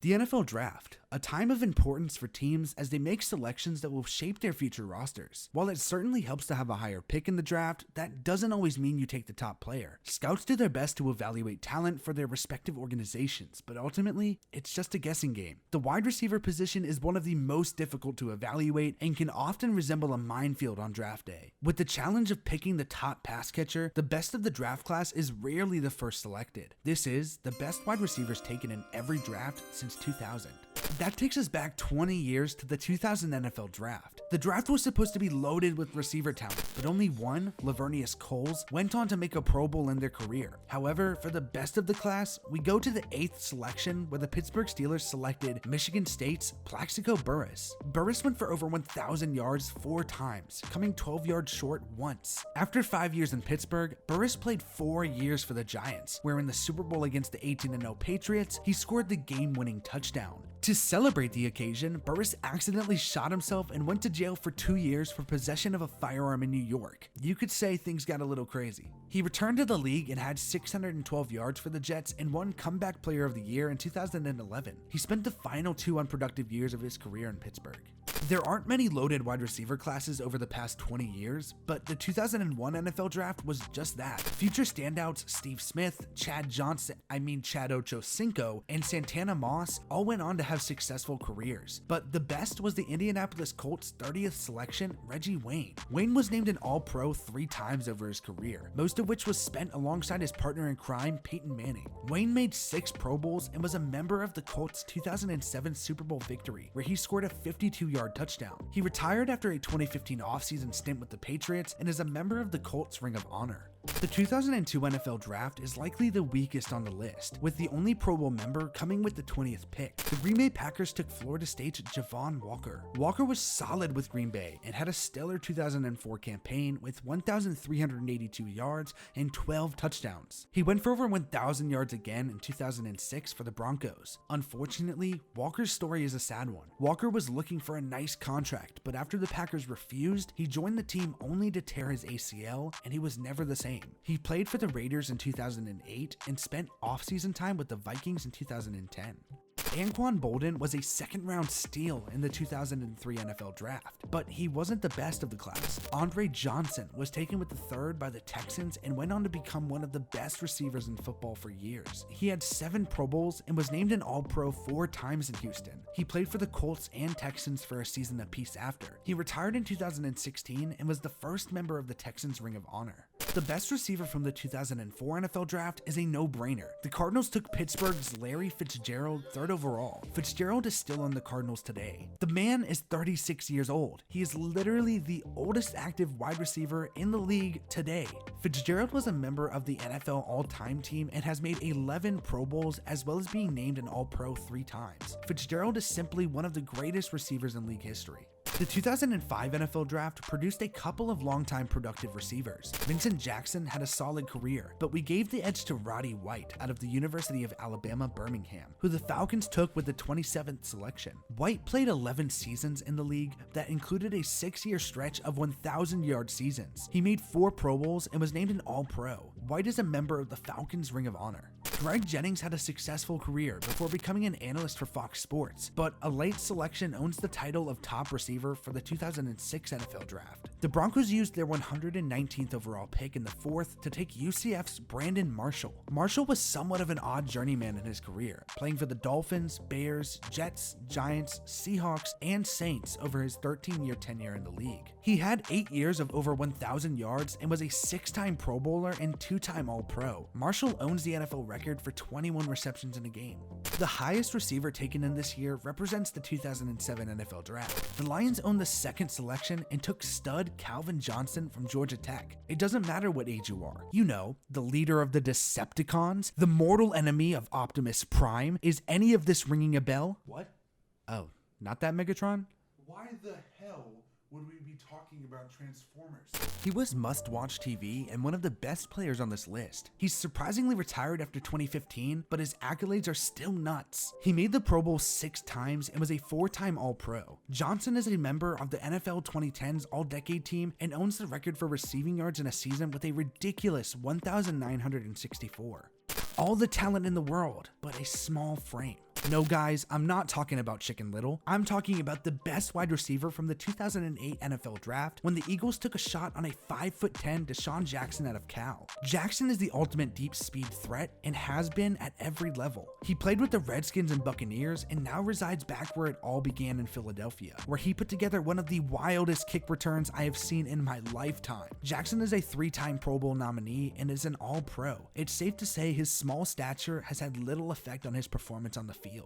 The NFL Draft, a time of importance for teams as they make selections that will shape their future rosters. While it certainly helps to have a higher pick in the draft, that doesn't always mean you take the top player. Scouts do their best to evaluate talent for their respective organizations, but ultimately, it's just a guessing game. The wide receiver position is one of the most difficult to evaluate and can often resemble a minefield on draft day. With the challenge of picking the top pass catcher, the best of the draft class is rarely the first selected. This is the best wide receivers taken in every draft since 2000. That takes us back 20 years to the 2000 NFL Draft. The draft was supposed to be loaded with receiver talent, but only one, Laveranues Coles, went on to make a Pro Bowl in their career. However, for the best of the class, we go to the 8th selection where the Pittsburgh Steelers selected Michigan State's Plaxico Burress. Burress went for over 1,000 yards 4 times, coming 12 yards short once. After 5 years in Pittsburgh, Burress played 4 years for the Giants, where in the Super Bowl against the 18-0 Patriots, he scored the game-winning touchdown. To celebrate the occasion, Burress accidentally shot himself and went to jail for 2 years for possession of a firearm in New York. You could say things got a little crazy. He returned to the league and had 612 yards for the Jets and won Comeback Player of the Year in 2011. He spent the final 2 unproductive years of his career in Pittsburgh. There aren't many loaded wide receiver classes over the past 20 years, but the 2001 NFL Draft was just that. Future standouts Steve Smith, Chad Ochocinco, and Santana Moss all went on to have successful careers. But the best was the Indianapolis Colts 30th selection, Reggie Wayne. Wayne was named an All-Pro 3 times over his career, most of which was spent alongside his partner in crime, Peyton Manning. Wayne made 6 Pro Bowls and was a member of the Colts' 2007 Super Bowl victory, where he scored a 52-yard touchdown. He retired after a 2015 offseason stint with the Patriots and is a member of the Colts Ring of Honor. The 2002 NFL Draft is likely the weakest on the list, with the only Pro Bowl member coming with the 20th pick. The Green Bay Packers took Florida State's Javon Walker. Walker was solid with Green Bay and had a stellar 2004 campaign with 1,382 yards and 12 touchdowns. He went for over 1,000 yards again in 2006 for the Broncos. Unfortunately, Walker's story is a sad one. Walker was looking for a nice contract, but after the Packers refused, he joined the team only to tear his ACL, and he was never the same. He played for the Raiders in 2008 and spent off-season time with the Vikings in 2010. Anquan Boldin was a second-round steal in the 2003 NFL Draft, but he wasn't the best of the class. Andre Johnson was taken with the 3rd by the Texans and went on to become one of the best receivers in football for years. He had 7 Pro Bowls and was named an All-Pro 4 times in Houston. He played for the Colts and Texans for a season apiece after. He retired in 2016 and was the first member of the Texans Ring of Honor. The best receiver from the 2004 NFL Draft is a no-brainer. The Cardinals took Pittsburgh's Larry Fitzgerald 3rd overall. Fitzgerald is still on the Cardinals today. The man is 36 years old. He is literally the oldest active wide receiver in the league today. Fitzgerald was a member of the NFL All-Time Team and has made 11 Pro Bowls as well as being named an All-Pro 3 times. Fitzgerald is simply one of the greatest receivers in league history. The 2005 NFL Draft produced a couple of longtime productive receivers. Vincent Jackson had a solid career, but we gave the edge to Roddy White out of the University of Alabama, Birmingham, who the Falcons took with the 27th selection. White played 11 seasons in the league that included a 6-year stretch of 1,000-yard seasons. He made 4 Pro Bowls and was named an All-Pro. White is a member of the Falcons Ring of Honor. Greg Jennings had a successful career before becoming an analyst for Fox Sports, but a late selection owns the title of top receiver for the 2006 NFL Draft. The Broncos used their 119th overall pick in the 4th to take UCF's Brandon Marshall. Marshall was somewhat of an odd journeyman in his career, playing for the Dolphins, Bears, Jets, Giants, Seahawks, and Saints over his 13-year tenure in the league. He had 8 years of over 1,000 yards and was a 6-time Pro Bowler and 2-time All-Pro. Marshall owns the NFL record for 21 receptions in a game. The highest receiver taken in this year represents the 2007 NFL Draft. The Lions owned the 2nd selection and took stud Calvin Johnson from Georgia Tech. It doesn't matter what age you are. You know, the leader of the Decepticons, the mortal enemy of Optimus Prime. Is any of this ringing a bell? What? Oh, not that Megatron? Why the hell would we be talking about Transformers? He was must-watch TV and one of the best players on this list. He's surprisingly retired after 2015, but his accolades are still nuts. He made the Pro Bowl 6 times and was a 4-time All-Pro. Johnson is a member of the NFL 2010s All-Decade Team and owns the record for receiving yards in a season with a ridiculous 1,964. All the talent in the world, but a small frame. No guys, I'm not talking about Chicken Little. I'm talking about the best wide receiver from the 2008 NFL Draft when the Eagles took a shot on a 5'10" Deshaun Jackson out of Cal. Jackson is the ultimate deep speed threat and has been at every level. He played with the Redskins and Buccaneers and now resides back where it all began in Philadelphia, where he put together one of the wildest kick returns I have seen in my lifetime. Jackson is a 3-time Pro Bowl nominee and is an All-Pro. It's safe to say his small stature has had little effect on his performance on the field.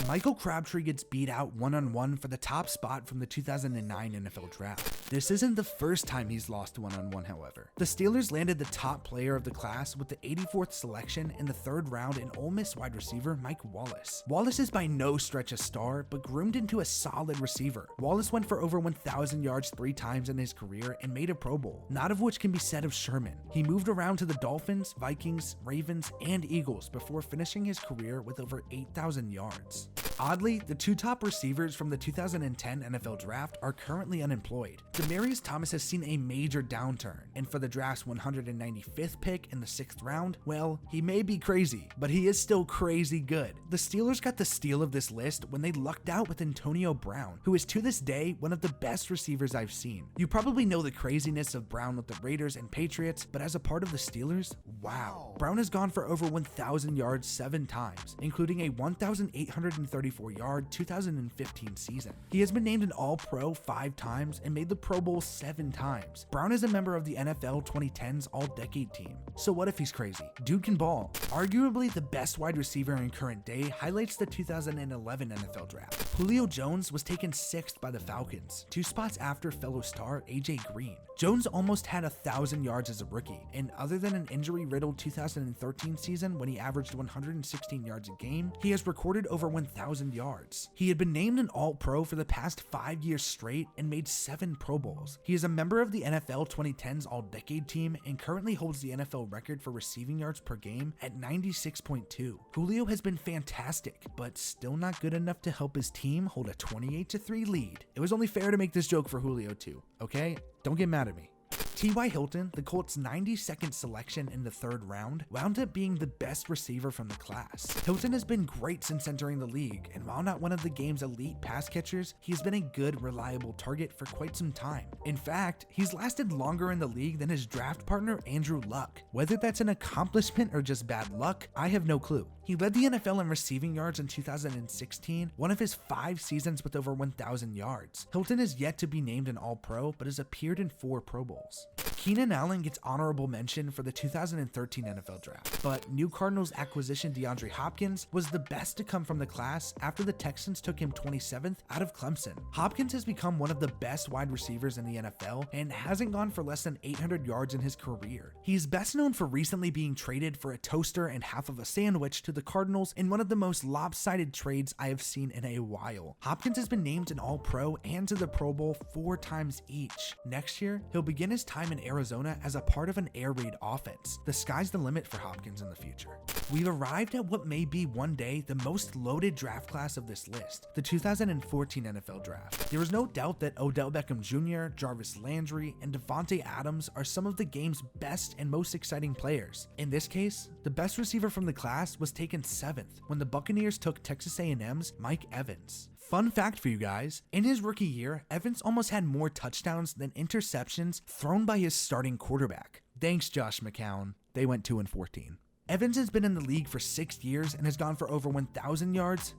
Michael Crabtree gets beat out one-on-one for the top spot from the 2009 NFL Draft. This isn't the first time he's lost one-on-one, however. The Steelers landed the top player of the class with the 84th selection in the 3rd round in Ole Miss wide receiver Mike Wallace. Wallace is by no stretch a star, but groomed into a solid receiver. Wallace went for over 1,000 yards 3 times in his career and made a Pro Bowl, not of which can be said of Sherman. He moved around to the Dolphins, Vikings, Ravens, and Eagles before finishing his career with over 8,000 yards. Oddly, the 2 top receivers from the 2010 NFL Draft are currently unemployed. Demaryius Thomas has seen a major downturn, and for the draft's 195th pick in the 6th round, well, he may be crazy, but he is still crazy good. The Steelers got the steal of this list when they lucked out with Antonio Brown, who is to this day one of the best receivers I've seen. You probably know the craziness of Brown with the Raiders and Patriots, but as a part of the Steelers, wow. Brown has gone for over 1,000 yards 7 times, including a 1,834-yard 2015 season. He has been named an All-Pro 5 times and made the Pro Bowl 7 times. Brown is a member of the NFL 2010's All-Decade team. So what if he's crazy? Dude can ball. Arguably the best wide receiver in current day highlights the 2011 NFL Draft. Julio Jones was taken 6th by the Falcons, 2 spots after fellow star AJ Green. Jones almost had 1,000 yards as a rookie, and other than an injury-riddled 2013 season when he averaged 116 yards a game, he has recorded over 1,000 yards. He had been named an All-Pro for the past 5 years straight and made 7 Pro Bowls. He is a member of the NFL 2010's All-Decade team and currently holds the NFL record for receiving yards per game at 96.2. Julio has been fantastic, but still not good enough to help his team hold a 28-3 lead. It was only fair to make this joke for Julio too, okay? Don't get mad at me. T.Y. Hilton, the Colts' 92nd selection in the 3rd round, wound up being the best receiver from the class. Hilton has been great since entering the league, and while not one of the game's elite pass catchers, he has been a good, reliable target for quite some time. In fact, he's lasted longer in the league than his draft partner Andrew Luck. Whether that's an accomplishment or just bad luck, I have no clue. He led the NFL in receiving yards in 2016, one of his 5 seasons with over 1,000 yards. Hilton is yet to be named an All-Pro, but has appeared in 4 Pro Bowls. Keenan Allen gets honorable mention for the 2013 NFL Draft, but new Cardinals acquisition Deandre Hopkins was the best to come from the class after the Texans took him 27th out of Clemson. Hopkins has become one of the best wide receivers in the NFL and hasn't gone for less than 800 yards in his career. He's best known for recently being traded for a toaster and half of a sandwich to the Cardinals in one of the most lopsided trades I have seen in a while. Hopkins has been named an All-Pro and to the Pro Bowl 4 times each. Next year, he'll begin his time in Arizona as a part of an air raid offense. The sky's the limit for Hopkins in the future. We've arrived at what may be one day the most loaded draft class of this list, the 2014 NFL Draft. There is no doubt that Odell Beckham Jr., Jarvis Landry, and Devontae Adams are some of the game's best and most exciting players. In this case, the best receiver from the class was taken 7th when the Buccaneers took Texas A&M's Mike Evans. Fun fact for you guys, in his rookie year, Evans almost had more touchdowns than interceptions thrown by his starting quarterback. Thanks, Josh McCown. They went 2-14. Evans has been in the league for 6 years and has gone for over 1,000 yards,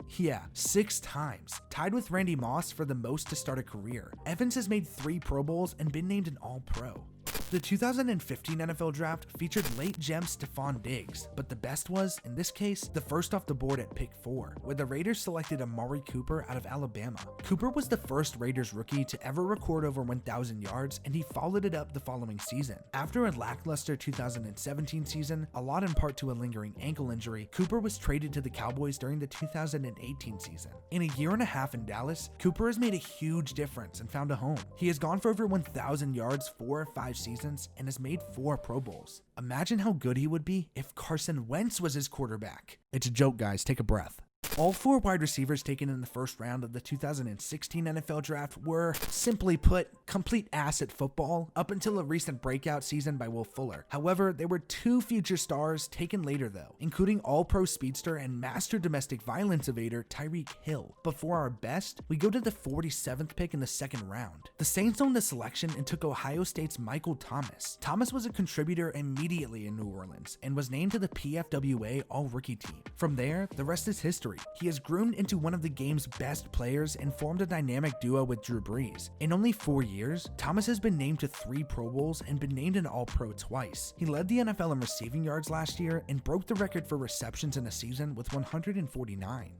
6 times, tied with Randy Moss for the most to start a career. Evans has made 3 Pro Bowls and been named an All-Pro. The 2015 NFL Draft featured late gem Stephon Diggs, but the best was, in this case, the first off the board at pick 4, where the Raiders selected Amari Cooper out of Alabama. Cooper was the first Raiders rookie to ever record over 1,000 yards, and he followed it up the following season. After a lackluster 2017 season, a lot in part to a lingering ankle injury, Cooper was traded to the Cowboys during the 2018 season. In a year and a half in Dallas, Cooper has made a huge difference and found a home. He has gone for over 1,000 yards 4 or 5 seasons and has made 4 Pro Bowls. Imagine how good he would be if Carson Wentz was his quarterback. It's a joke, guys. Take a breath. All 4 wide receivers taken in the first round of the 2016 NFL Draft were, simply put, complete ass at football up until a recent breakout season by Will Fuller. However, there were 2 future stars taken later though, including All-Pro speedster and master domestic violence evader Tyreek Hill. But for our best, we go to the 47th pick in the second round. The Saints owned the selection and took Ohio State's Michael Thomas. Thomas was a contributor immediately in New Orleans and was named to the PFWA All-Rookie team. From there, the rest is history. He has groomed into one of the game's best players and formed a dynamic duo with Drew Brees. In only 4 years, Thomas has been named to 3 Pro Bowls and been named an All-Pro twice. He led the NFL in receiving yards last year and broke the record for receptions in a season with 149.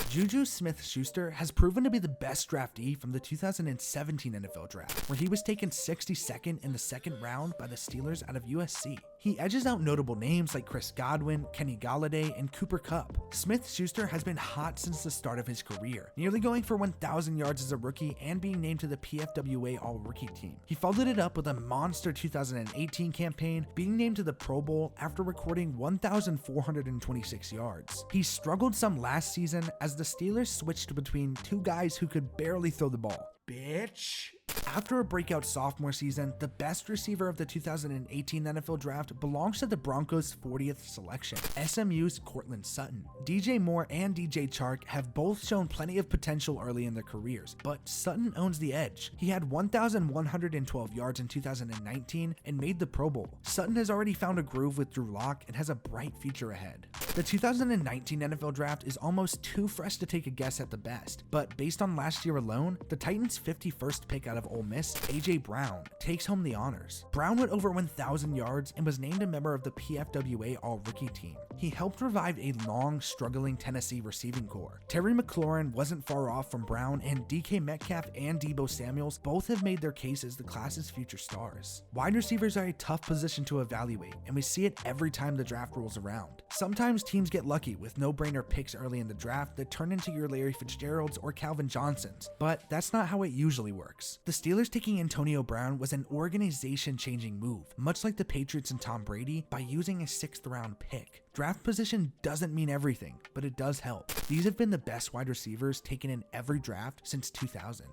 Juju Smith-Schuster has proven to be the best draftee from the 2017 NFL Draft, where he was taken 62nd in the second round by the Steelers out of USC. He edges out notable names like Chris Godwin, Kenny Golladay, and Cooper Kupp. Smith-Schuster has been hot since the start of his career, nearly going for 1,000 yards as a rookie and being named to the PFWA All-Rookie team. He followed it up with a monster 2018 campaign, being named to the Pro Bowl after recording 1,426 yards. He struggled some last season as the Steelers switched between 2 guys who could barely throw the ball. Bitch. After a breakout sophomore season, the best receiver of the 2018 NFL Draft belongs to the Broncos' 40th selection, SMU's Courtland Sutton. DJ Moore and DJ Chark have both shown plenty of potential early in their careers, but Sutton owns the edge. He had 1,112 yards in 2019 and made the Pro Bowl. Sutton has already found a groove with Drew Lock and has a bright future ahead. The 2019 NFL Draft is almost too fresh to take a guess at the best, but based on last year alone, the Titans' 51st pick out of Ole Miss, A.J. Brown, takes home the honors. Brown went over 1,000 yards and was named a member of the PFWA All-Rookie team. He helped revive a long, struggling Tennessee receiving corps. Terry McLaurin wasn't far off from Brown, and DK Metcalf and Deebo Samuels both have made their case as the class's future stars. Wide receivers are a tough position to evaluate, and we see it every time the draft rolls around. Sometimes teams get lucky with no-brainer picks early in the draft that turn into your Larry Fitzgeralds or Calvin Johnsons, but that's not how it usually works. The Steelers taking Antonio Brown was an organization-changing move, much like the Patriots and Tom Brady, by using a 6th-round pick. Draft position doesn't mean everything, but it does help. These have been the best wide receivers taken in every draft since 2000.